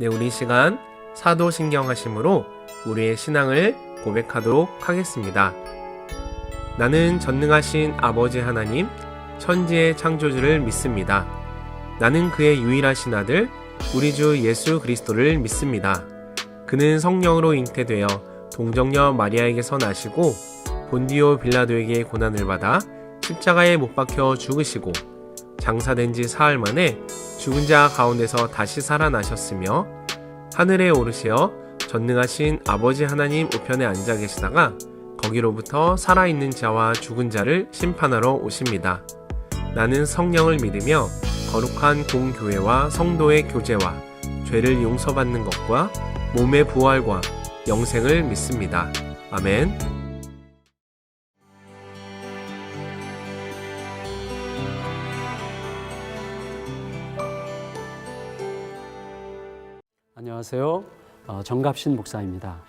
네, 우리 시간 사도신경하심으로 우리의 신앙을 고백하도록 하겠습니다. 나는 전능하신 아버지 하나님, 천지의 창조주를 믿습니다. 나는 그의 유일하신 아들, 우리 주 예수 그리스도를 믿습니다. 그는 성령으로 잉태되어 동정녀 마리아에게서 나시고 본디오 빌라도에게 고난을 받아 십자가에 못 박혀 죽으시고 장사된 지 사흘 만에 죽은 자 가운데서 다시 살아나셨으며 하늘에 오르시어 전능하신 아버지 하나님 우편에 앉아 계시다가 거기로부터 살아있는 자와 죽은 자를 심판하러 오십니다. 나는 성령을 믿으며 거룩한 공교회와 성도의 교제와 죄를 용서받는 것과 몸의 부활과 영생을 믿습니다. 아멘. 안녕하세요. 정갑신 목사입니다.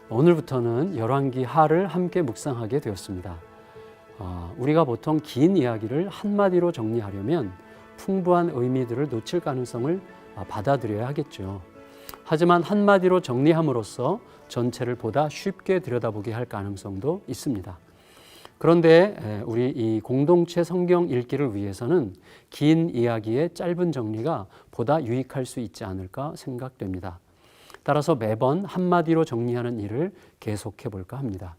오늘부터는 열왕기 하를 함께 묵상하게 되었습니다. 우리가 보통 긴 이야기를 한마디로 정리하려면 풍부한 의미들을 놓칠 가능성을 받아들여야 하겠죠. 하지만 한마디로 정리함으로써 전체를 보다 쉽게 들여다보게 할 가능성도 있습니다. 그런데 우리 이 공동체 성경 읽기를 위해서는 긴 이야기의 짧은 정리가 보다 유익할 수 있지 않을까 생각됩니다. 따라서 매번 한마디로 정리하는 일을 계속해 볼까 합니다.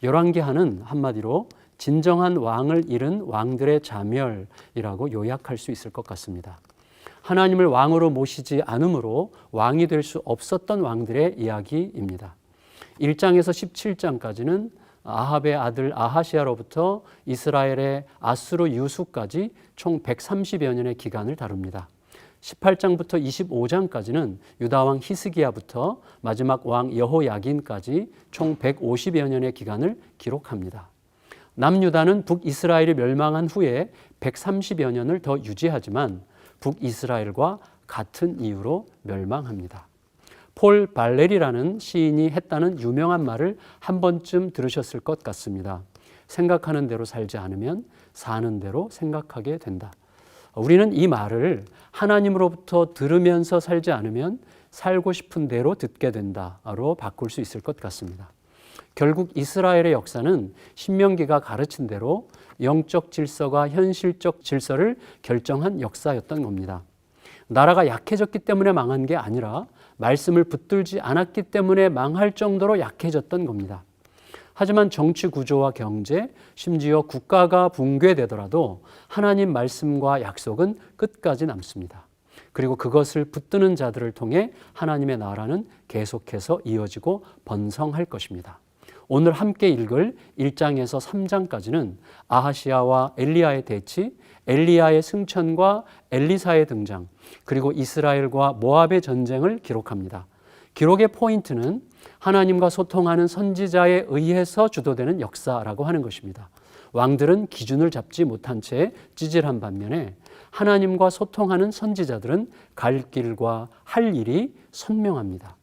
열왕기하는 한마디로 진정한 왕을 잃은 왕들의 자멸이라고 요약할 수 있을 것 같습니다. 하나님을 왕으로 모시지 않으므로 왕이 될 수 없었던 왕들의 이야기입니다. 1장에서 17장까지는 아합의 아들 아하시아로부터 이스라엘의 아수르 유수까지 총 130여 년의 기간을 다룹니다. 18장부터 25장까지는 유다왕 히스기야부터 마지막 왕 여호야긴까지 총 150여 년의 기간을 기록합니다. 남유다는 북이스라엘이 멸망한 후에 130여 년을 더 유지하지만 북이스라엘과 같은 이유로 멸망합니다. 폴 발레리라는 시인이 했다는 유명한 말을 한 번쯤 들으셨을 것 같습니다. 생각하는 대로 살지 않으면 사는 대로 생각하게 된다. 우리는 이 말을 하나님으로부터 들으면서 살지 않으면 살고 싶은 대로 듣게 된다로 바꿀 수 있을 것 같습니다. 결국 이스라엘의 역사는 신명기가 가르친 대로 영적 질서가 현실적 질서를 결정한 역사였던 겁니다. 나라가 약해졌기 때문에 망한 게 아니라 말씀을 붙들지 않았기 때문에 망할 정도로 약해졌던 겁니다. 하지만 정치 구조와 경제, 심지어 국가가 붕괴되더라도 하나님 말씀과 약속은 끝까지 남습니다. 그리고 그것을 붙드는 자들을 통해 하나님의 나라는 계속해서 이어지고 번성할 것입니다. 오늘 함께 읽을 1장에서 3장까지는 아하시아와 엘리야의 대치, 엘리야의 승천과 엘리사의 등장, 그리고 이스라엘과 모압의 전쟁을 기록합니다. 기록의 포인트는 하나님과 소통하는 선지자에 의해서 주도되는 역사라고 하는 것입니다. 왕들은 기준을 잡지 못한 채 찌질한 반면에 하나님과 소통하는 선지자들은 갈 길과 할 일이 선명합니다.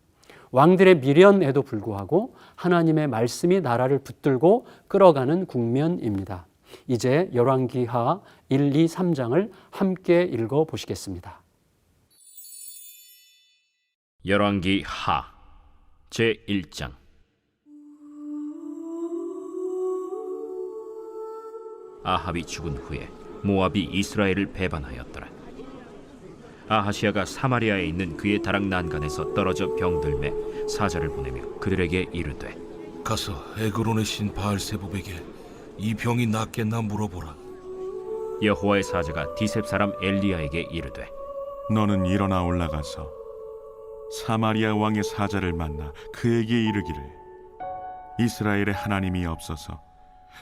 왕들의 미련에도 불구하고 하나님의 말씀이 나라를 붙들고 끌어가는 국면입니다. 이제 열왕기하 1, 2, 3장을 함께 읽어보시겠습니다. 열왕기하 제1장. 아합이 죽은 후에 모압이 이스라엘을 배반하였더라. 아하시아가 사마리아에 있는 그의 다락 난간에서 떨어져 병들매 사자를 보내며 그들에게 이르되, 가서 에그론의 신 바알세붑에게 이 병이 낫겠나 물어보라. 여호와의 사자가 디셉 사람 엘리야에게 이르되, 너는 일어나 올라가서 사마리아 왕의 사자를 만나 그에게 이르기를, 이스라엘의 하나님이 없어서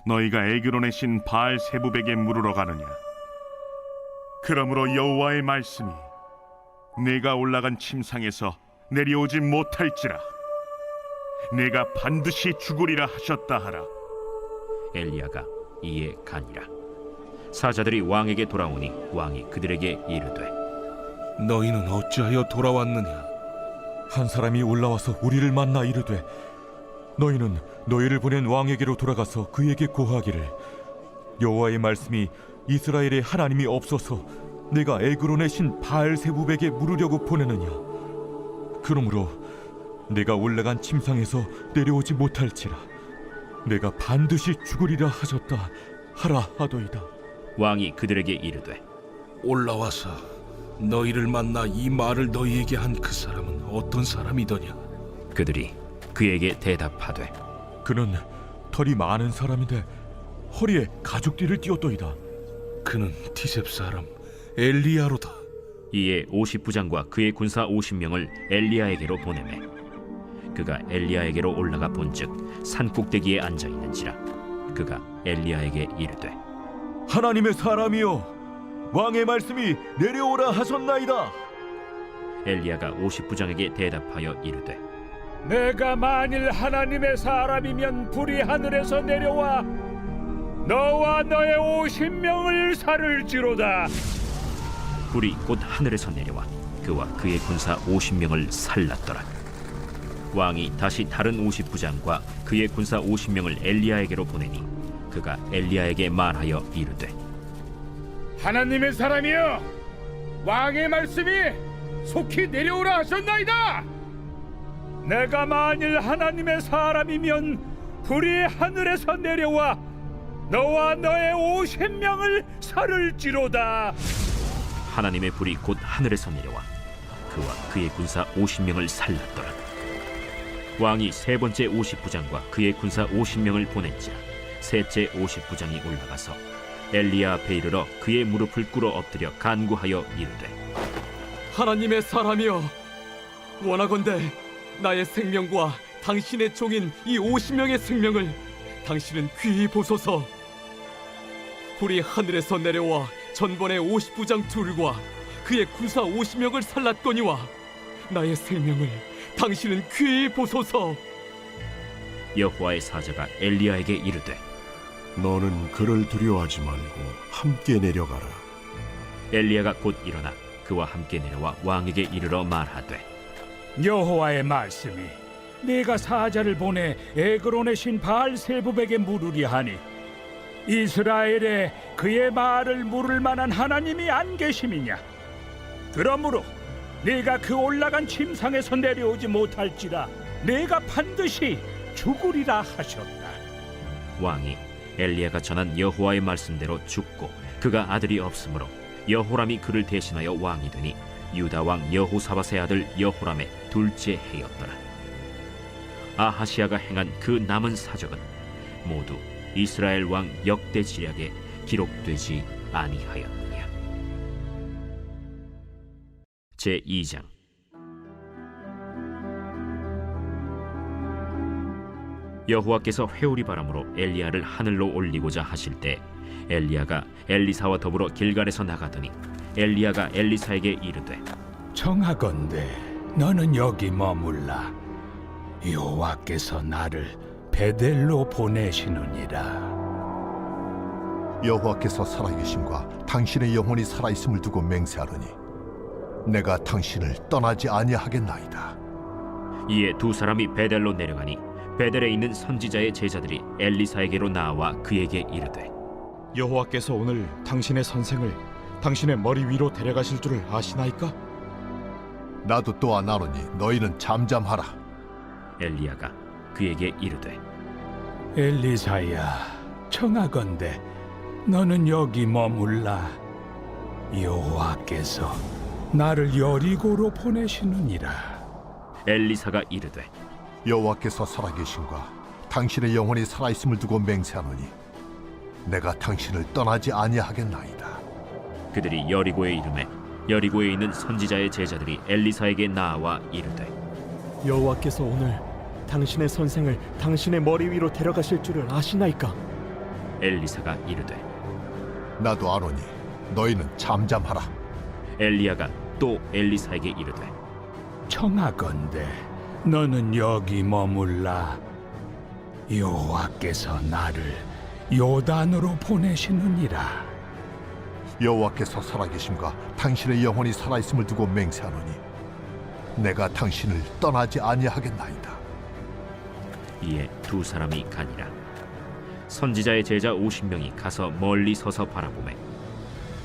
너희가 에그론의 신 바알세붑에게 물으러 가느냐? 그러므로 여호와의 말씀이 내가 올라간 침상에서 내려오지 못할지라 내가 반드시 죽으리라 하셨다 하라. 엘리야가 이에 가니라. 사자들이 왕에게 돌아오니 왕이 그들에게 이르되, 너희는 어찌하여 돌아왔느냐? 한 사람이 올라와서 우리를 만나 이르되, 너희는 너희를 보낸 왕에게로 돌아가서 그에게 고하기를, 여호와의 말씀이 이스라엘의 하나님이 없어서 내가 에그론의 신 바알세붑에게 물으려고 보내느냐? 그러므로 내가 올라간 침상에서 내려오지 못할지라 내가 반드시 죽으리라 하셨다 하라 하더이다. 왕이 그들에게 이르되 올라와서 너희를 만나 이 말을 너희에게 한 그 사람은 어떤 사람이더냐? 그들이 그에게 대답하되 그는 털이 많은 사람인데 허리에 가죽띠를 띄었더이다. 그는 티셉 사람 엘리야로다. 이에 50부장과 그의 군사 50명을 엘리야에게로 보내매 그가 엘리야에게로 올라가 본즉 산 꼭대기에 앉아 있는지라 그가 엘리야에게 이르되 하나님의 사람이여 왕의 말씀이 내려오라 하셨나이다. 엘리야가 50부장에게 대답하여 이르되 내가 만일 하나님의 사람이면 불이 하늘에서 내려와 너와 너의 50명을 살을지로다. 불이 곧 하늘에서 내려와 그와 그의 군사 50명을 살랐더라. 왕이 다시 다른 50부장과 그의 군사 50명을 엘리야에게로 보내니 그가 엘리야에게 말하여 이르되 하나님의 사람이여, 왕의 말씀이 속히 내려오라 하셨나이다. 내가 만일 하나님의 사람이면 불이 하늘에서 내려와 너와 너의 50명을 살을지로다. 하나님의 불이 곧 하늘에서 내려와 그와 그의 군사 50명을 살랐더라. 왕이 세 번째 50부장과 그의 군사 50명을 보낸지라 셋째 50부장이 올라가서 엘리야 앞에 이르러 그의 무릎을 꿇어 엎드려 간구하여 이르되 하나님의 사람이여, 원하건대 나의 생명과 당신의 종인 이 50명의 생명을 당신은 귀히 보소서. 불이 하늘에서 내려와 전번에 50부장 둘과 그의 군사 50명을 살랐거니와 나의 생명을 당신은 귀히 보소서. 여호와의 사자가 엘리야에게 이르되 너는 그를 두려워하지 말고 함께 내려가라. 엘리야가 곧 일어나 그와 함께 내려와 왕에게 이르러 말하되 여호와의 말씀이 내가 사자를 보내 에그론의 신 바알세부백에 물으리 하니 이스라엘에 그의 말을 물을 만한 하나님이 안 계심이냐? 그러므로 네가 그 올라간 침상에서 내려오지 못할지라 내가 반드시 죽으리라 하셨다. 왕이 엘리야가 전한 여호와의 말씀대로 죽고 그가 아들이 없으므로 여호람이 그를 대신하여 왕이 되니 유다 왕 여호사밧의 아들 여호람의 둘째 해였더라. 아하시아가 행한 그 남은 사적은 모두 이스라엘 왕 역대 지략에 기록되지 아니하였느냐. 제2장. 여호와께서 회오리 바람으로 엘리야를 하늘로 올리고자 하실 때 엘리야가 엘리사와 더불어 길갈에서 나가더니 엘리야가 엘리사에게 이르되 청하건대 너는 여기 머물라. 여호와께서 나를 베델로 보내시느니라. 여호와께서 살아계심과 당신의 영혼이 살아있음을 두고 맹세하노니 내가 당신을 떠나지 아니하겠나이다. 이에 두 사람이 베델로 내려가니 베델에 있는 선지자의 제자들이 엘리사에게로 나와 그에게 이르되 여호와께서 오늘 당신의 선생을 당신의 머리 위로 데려가실 줄을 아시나이까? 나도 또한 아노니 너희는 잠잠하라. 엘리야가 그에게 이르되 엘리사야, 청하건대 너는 여기 머물라. 여호와께서 나를 여리고로 보내시느니라. 엘리사가 이르되 여호와께서 살아계심과 당신의 영혼이 살아있음을 두고 맹세하노니 내가 당신을 떠나지 아니하겠나이다. 그들이 여리고에 이르매 여리고에 있는 선지자의 제자들이 엘리사에게 나와 이르되 여호와께서 오늘 당신의 선생을 당신의 머리 위로 데려가실 줄을 아시나이까? 엘리사가 이르되 나도 아노니 너희는 잠잠하라. 엘리야가 또 엘리사에게 이르되 청하건대 너는 여기 머물라. 여호와께서 나를 요단으로 보내시느니라. 여호와께서 살아계심과 당신의 영혼이 살아있음을 두고 맹세하노니 내가 당신을 떠나지 아니하겠나이다. 이에 두 사람이 가니라. 선지자의 제자 50명이 가서 멀리 서서 바라보매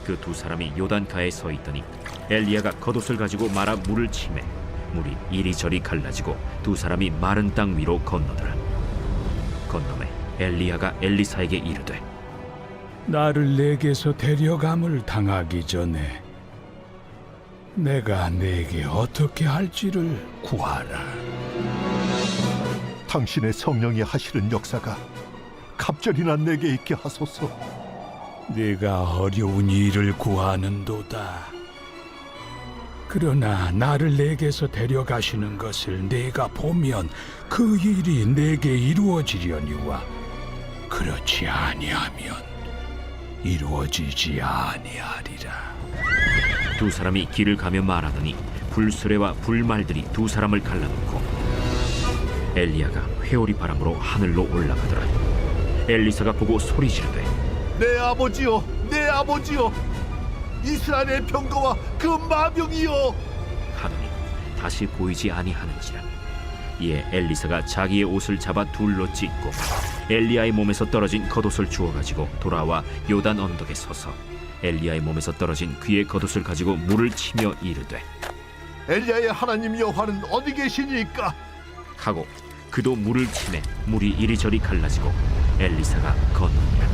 그 두 사람이 요단가에 서 있더니 엘리야가 겉옷을 가지고 말아 물을 치매 물이 이리저리 갈라지고 두 사람이 마른 땅 위로 건너더라. 건너매 엘리야가 엘리사에게 이르되 나를 내게서 데려감을 당하기 전에 내가 내게 어떻게 할지를 구하라. 당신의 성령이 하시는 역사가 갑절이나 내게 있게 하소서. 네가 어려운 일을 구하는도다. 그러나 나를 내게서 데려가시는 것을 내가 보면 그 일이 내게 이루어지려니와 그렇지 아니하면 이루어지지 아니하리라. 두 사람이 길을 가며 말하더니 불수레와 불말들이 두 사람을 갈라놓고 엘리야가 회오리 바람으로 하늘로 올라가더라. 엘리사가 보고 소리 지르되 내 아버지여, 내 아버지여, 이스라엘의 병거와 그 마병이여 하더니 다시 보이지 아니하는지라. 이에 엘리사가 자기의 옷을 잡아 둘로 찢고 엘리야의 몸에서 떨어진 겉옷을 주워 가지고 돌아와 요단 언덕에 서서 엘리야의 몸에서 떨어진 그의 겉옷을 가지고 물을 치며 이르되 엘리야의 하나님 여호와는 어디 계시니까? 하고 그도 물을 치매 물이 이리저리 갈라지고 엘리사가 건너니라.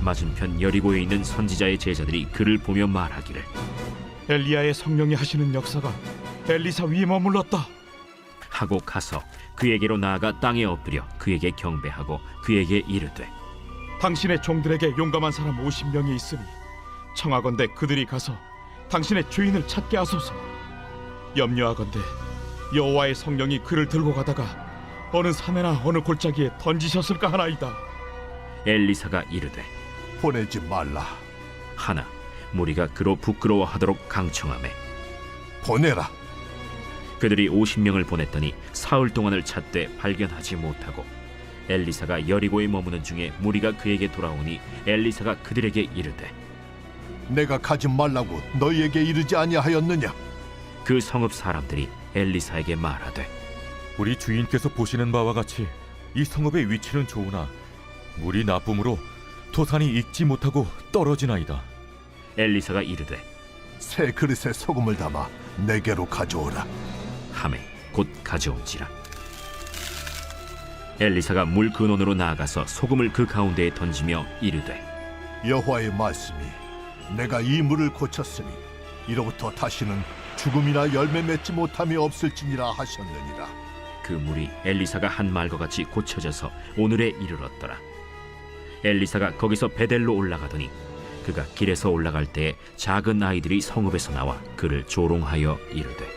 맞은편 여리고에 있는 선지자의 제자들이 그를 보며 말하기를 엘리야의 성령이 하시는 역사가 엘리사 위에 머물렀다. 하고 가서 그에게로 나아가 땅에 엎드려 그에게 경배하고 그에게 이르되 당신의 종들에게 용감한 사람 50명이 있으니 청하건대 그들이 가서 당신의 주인을 찾게 하소서. 염려하건대 여호와의 성령이 그를 들고 가다가 어느 산에나 어느 골짜기에 던지셨을까 하나이다. 엘리사가 이르되 보내지 말라. 하나 무리가 그로 부끄러워하도록 강청하매 보내라. 그들이 50명을 보냈더니 사흘 동안을 찾되 발견하지 못하고 엘리사가 여리고에 머무는 중에 무리가 그에게 돌아오니 엘리사가 그들에게 이르되 내가 가지 말라고 너희에게 이르지 아니하였느냐? 그 성읍 사람들이 엘리사에게 말하되 우리 주인께서 보시는 바와 같이 이 성읍의 위치는 좋으나 물이 나쁨으로 토산이 익지 못하고 떨어지나이다. 엘리사가 이르되 새 그릇에 소금을 담아 내게로 가져오라. 하매 곧 가져온지라. 엘리사가 물 근원으로 나아가서 소금을 그 가운데에 던지며 이르되 여호와의 말씀이 내가 이 물을 고쳤으니 이로부터 다시는 죽음이나 열매 맺지 못함이 없을지니라 하셨느니라. 그 물이 엘리사가 한 말과 같이 고쳐져서 오늘에 이르렀더라. 엘리사가 거기서 베델로 올라가더니 그가 길에서 올라갈 때에 작은 아이들이 성읍에서 나와 그를 조롱하여 이르되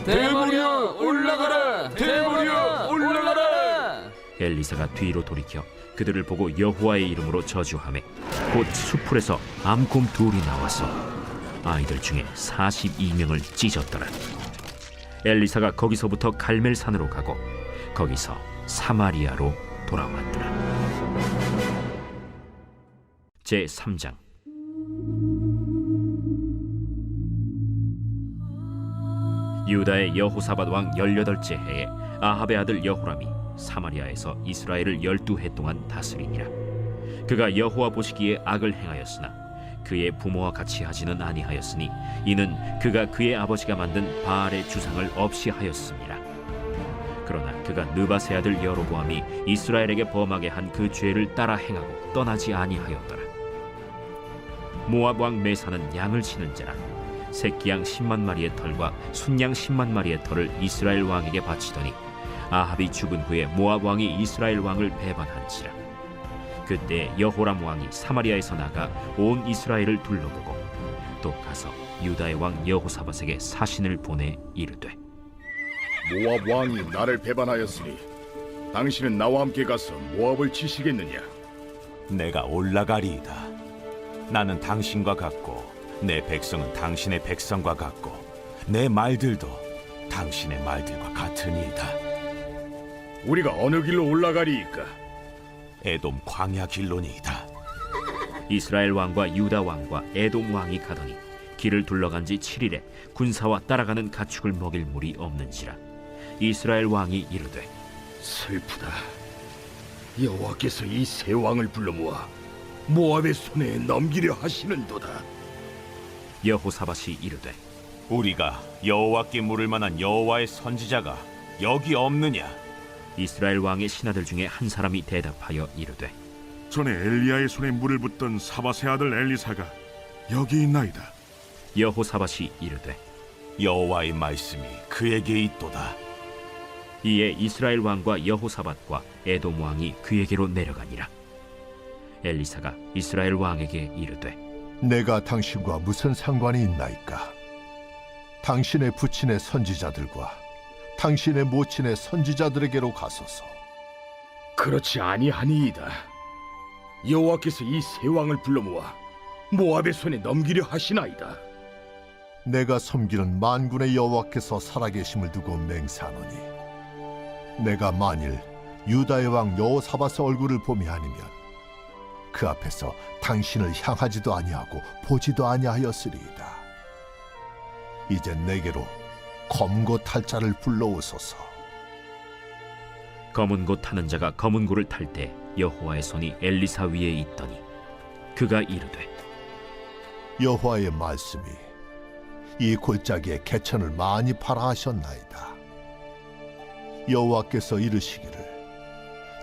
대머리여 올라가라! 대머리여 올라가라! 엘리사가 뒤로 돌이켜 그들을 보고 여호와의 이름으로 저주하매 곧 수풀에서 암곰 둘이 나와서 아이들 중에 42명을 찢었더라. 엘리사가 거기서부터 갈멜산으로 가고 거기서 사마리아로 돌아왔더라. 제3장. 유다의 여호사밧 왕 18째 해에 아합의 아들 여호람이 사마리아에서 이스라엘을 12해 동안 다스리니라. 그가 여호와 보시기에 악을 행하였으나 그의 부모와 같이 하지는 아니하였으니 이는 그가 그의 아버지가 만든 바알의 주상을 없이 하였습니다. 그러나 그가 느바세 아들 여로보암이 이스라엘에게 범하게 한 그 죄를 따라 행하고 떠나지 아니하였더라. 모압 왕 메사는 양을 치는 자라 새끼양 10만 마리의 털과 순양 10만 마리의 털을 이스라엘 왕에게 바치더니 아합이 죽은 후에 모압 왕이 이스라엘 왕을 배반한지라. 그때 여호람 왕이 사마리아에서 나가 온 이스라엘을 둘러보고 또 가서 유다의 왕 여호사밧에게 사신을 보내 이르되 모압 왕이 나를 배반하였으니 당신은 나와 함께 가서 모압을 치시겠느냐? 내가 올라가리이다. 나는 당신과 같고 내 백성은 당신의 백성과 같고 내 말들도 당신의 말들과 같으니이다. 우리가 어느 길로 올라가리이까? 에돔 광야 길로니이다. 이스라엘 왕과 유다 왕과 에돔 왕이 가더니 길을 둘러간 지 7일에 군사와 따라가는 가축을 먹일 물이 없는지라. 이스라엘 왕이 이르되 슬프다. 여호와께서 이 세 왕을 불러 모아 모압의 손에 넘기려 하시는도다. 여호사밧이 이르되 우리가 여호와께 물을 만한 여호와의 선지자가 여기 없느냐? 이스라엘 왕의 신하들 중에 한 사람이 대답하여 이르되 전에 엘리야의 손에 물을 붓던 사밧의 아들 엘리사가 여기 있나이다. 여호사밧이 이르되 여호와의 말씀이 그에게 있도다. 이에 이스라엘 왕과 여호사밧과 에돔 왕이 그에게로 내려가니라. 엘리사가 이스라엘 왕에게 이르되 내가 당신과 무슨 상관이 있나이까? 당신의 부친의 선지자들과 당신의 모친의 선지자들에게로 가소서. 그렇지 아니하니이다. 여호와께서 이 세 왕을 불러 모아 모압의 손에 넘기려 하시나이다. 내가 섬기는 만군의 여호와께서 살아계심을 두고 맹세하노니 내가 만일 유다의 왕 여호사밧의 얼굴을 봄이 아니면 그 앞에서 당신을 향하지도 아니하고 보지도 아니하였으리이다. 이제 내게로 검고 탈 자를 불러오소서. 검은 고 타는 자가 검은 고를 탈 때 여호와의 손이 엘리사 위에 있더니 그가 이르되 여호와의 말씀이 이 골짜기에 개천을 많이 팔아 하셨나이다. 여호와께서 이르시기를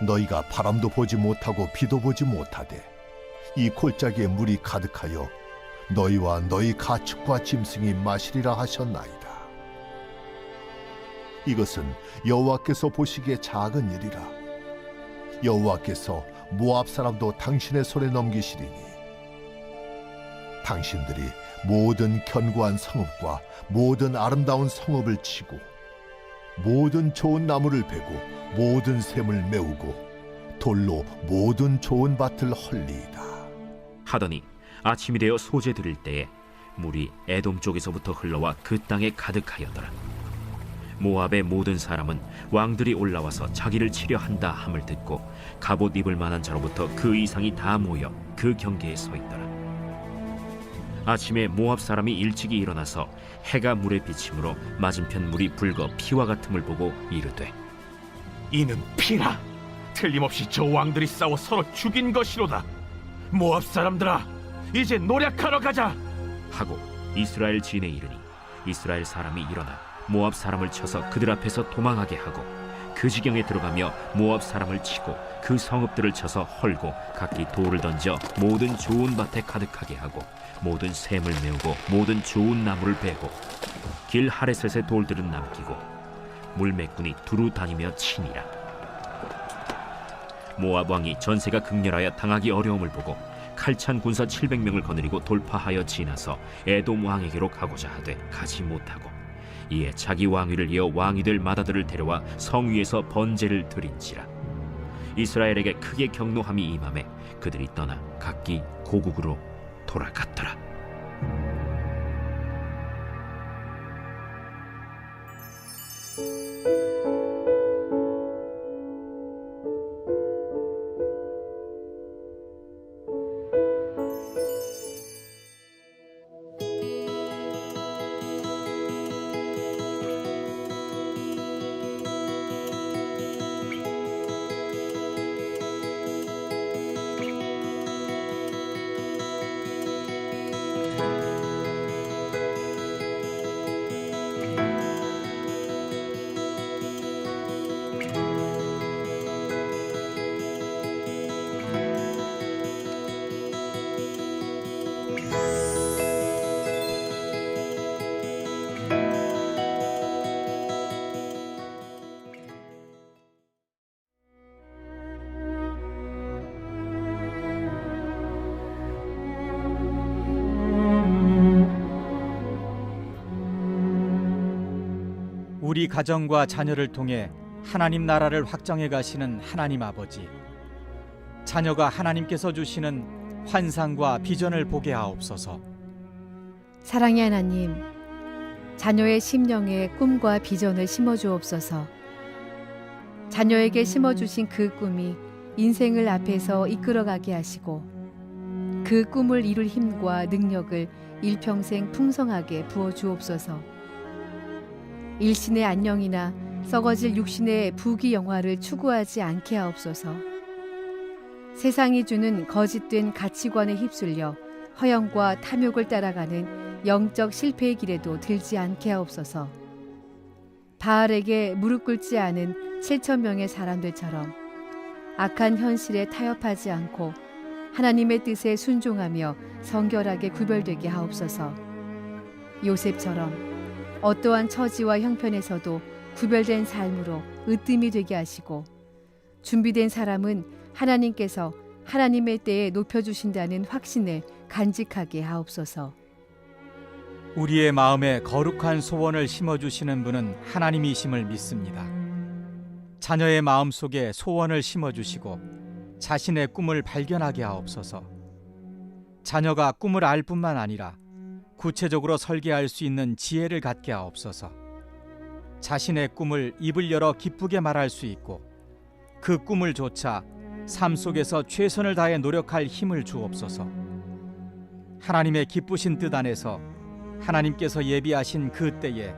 너희가 바람도 보지 못하고 비도 보지 못하되 이 골짜기에 물이 가득하여 너희와 너희 가축과 짐승이 마시리라 하셨나이다. 이것은 여호와께서 보시기에 작은 일이라. 여호와께서 모압 사람도 당신의 손에 넘기시리니 당신들이 모든 견고한 성읍과 모든 아름다운 성읍을 치고 모든 좋은 나무를 베고 모든 샘을 메우고 돌로 모든 좋은 밭을 헐리이다. 하더니 아침이 되어 소재 드릴 때에 물이 에돔 쪽에서부터 흘러와 그 땅에 가득하였더라. 모압의 모든 사람은 왕들이 올라와서 자기를 치려 한다 함을 듣고 갑옷 입을 만한 자로부터 그 이상이 다 모여 그 경계에 서 있더라. 아침에 모압 사람이 일찍이 일어나서 해가 물에 비침으로 맞은편 물이 붉어 피와 같음을 보고 이르되 이는 피라. 틀림없이 저 왕들이 싸워 서로 죽인 것이로다. 모압 사람들아, 이제 노력하러 가자 하고 이스라엘 진에 이르니 이스라엘 사람이 일어나 모압 사람을 쳐서 그들 앞에서 도망하게 하고 그 지경에 들어가며 모압 사람을 치고 그 성읍들을 쳐서 헐고 각기 돌을 던져 모든 좋은 밭에 가득하게 하고 모든 샘을 메우고 모든 좋은 나무를 베고 길 하레셋의 돌들은 남기고 물매꾼이 두루 다니며 치니라. 모압 왕이 전세가 극렬하여 당하기 어려움을 보고 칼찬 군사 700명을 거느리고 돌파하여 지나서 에돔 왕에게로 가고자 하되 가지 못하고 이에 자기 왕위를 이어 왕이 될 맏아들을 데려와 성 위에서 번제를 드린지라. 이스라엘에게 크게 경노함이 임하매 그들이 떠나 각기 고국으로 돌아갔더라. 우리 가정과 자녀를 통해 하나님 나라를 확장해 가시는 하나님 아버지, 자녀가 하나님께서 주시는 환상과 비전을 보게 하옵소서. 사랑의 하나님, 자녀의 심령에 꿈과 비전을 심어주옵소서. 자녀에게 심어주신 그 꿈이 인생을 앞에서 이끌어가게 하시고 그 꿈을 이룰 힘과 능력을 일평생 풍성하게 부어주옵소서. 일신의 안녕이나 썩어질 육신의 부귀영화를 추구하지 않게 하옵소서. 세상이 주는 거짓된 가치관에 휩쓸려 허영과 탐욕을 따라가는 영적 실패의 길에도 들지 않게 하옵소서. 바알에게 무릎 꿇지 않은 7,000명의 사람들처럼 악한 현실에 타협하지 않고 하나님의 뜻에 순종하며 성결하게 구별되게 하옵소서. 요셉처럼 어떠한 처지와 형편에서도 구별된 삶으로 으뜸이 되게 하시고, 준비된 사람은 하나님께서 하나님의 때에 높여주신다는 확신을 간직하게 하옵소서. 우리의 마음에 거룩한 소원을 심어주시는 분은 하나님이심을 믿습니다. 자녀의 마음속에 소원을 심어주시고 자신의 꿈을 발견하게 하옵소서. 자녀가 꿈을 알 뿐만 아니라 구체적으로 설계할 수 있는 지혜를 갖게 하옵소서. 자신의 꿈을 입을 열어 기쁘게 말할 수 있고 그 꿈을 조차 삶 속에서 최선을 다해 노력할 힘을 주옵소서. 하나님의 기쁘신 뜻 안에서 하나님께서 예비하신 그 때에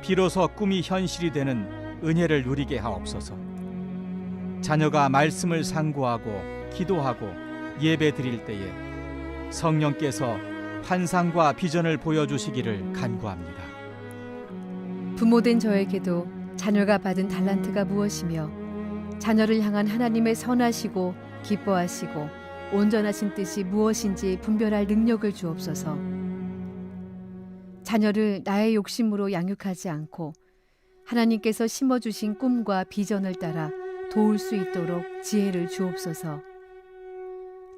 비로소 꿈이 현실이 되는 은혜를 누리게 하옵소서. 자녀가 말씀을 상고하고 기도하고 예배 드릴 때에 성령께서 환상과 비전을 보여주시기를 간구합니다. 부모된 저에게도 자녀가 받은 달란트가 무엇이며 자녀를 향한 하나님의 선하시고 기뻐하시고 온전하신 뜻이 무엇인지 분별할 능력을 주옵소서. 자녀를 나의 욕심으로 양육하지 않고 하나님께서 심어주신 꿈과 비전을 따라 도울 수 있도록 지혜를 주옵소서.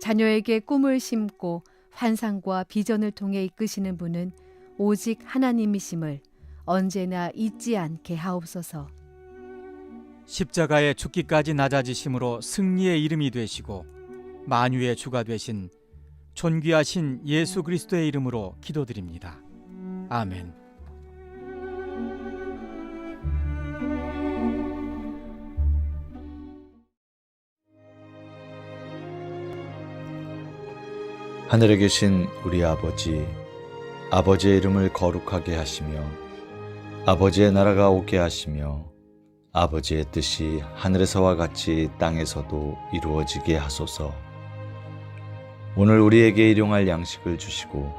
자녀에게 꿈을 심고 환상과 비전을 통해 이끄시는 분은 오직 하나님이심을 언제나 잊지 않게 하옵소서. 십자가에 죽기까지 낮아지심으로 승리의 이름이 되시고 만유의 주가 되신 존귀하신 예수 그리스도의 이름으로 기도드립니다. 아멘. 하늘에 계신 우리 아버지, 아버지의 이름을 거룩하게 하시며 아버지의 나라가 오게 하시며 아버지의 뜻이 하늘에서와 같이 땅에서도 이루어지게 하소서. 오늘 우리에게 일용할 양식을 주시고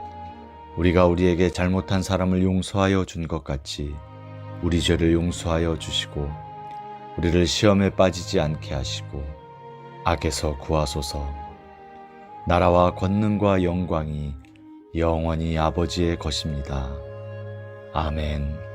우리가 우리에게 잘못한 사람을 용서하여 준 것 같이 우리 죄를 용서하여 주시고 우리를 시험에 빠지지 않게 하시고 악에서 구하소서. 나라와 권능과 영광이 영원히 아버지의 것입니다. 아멘.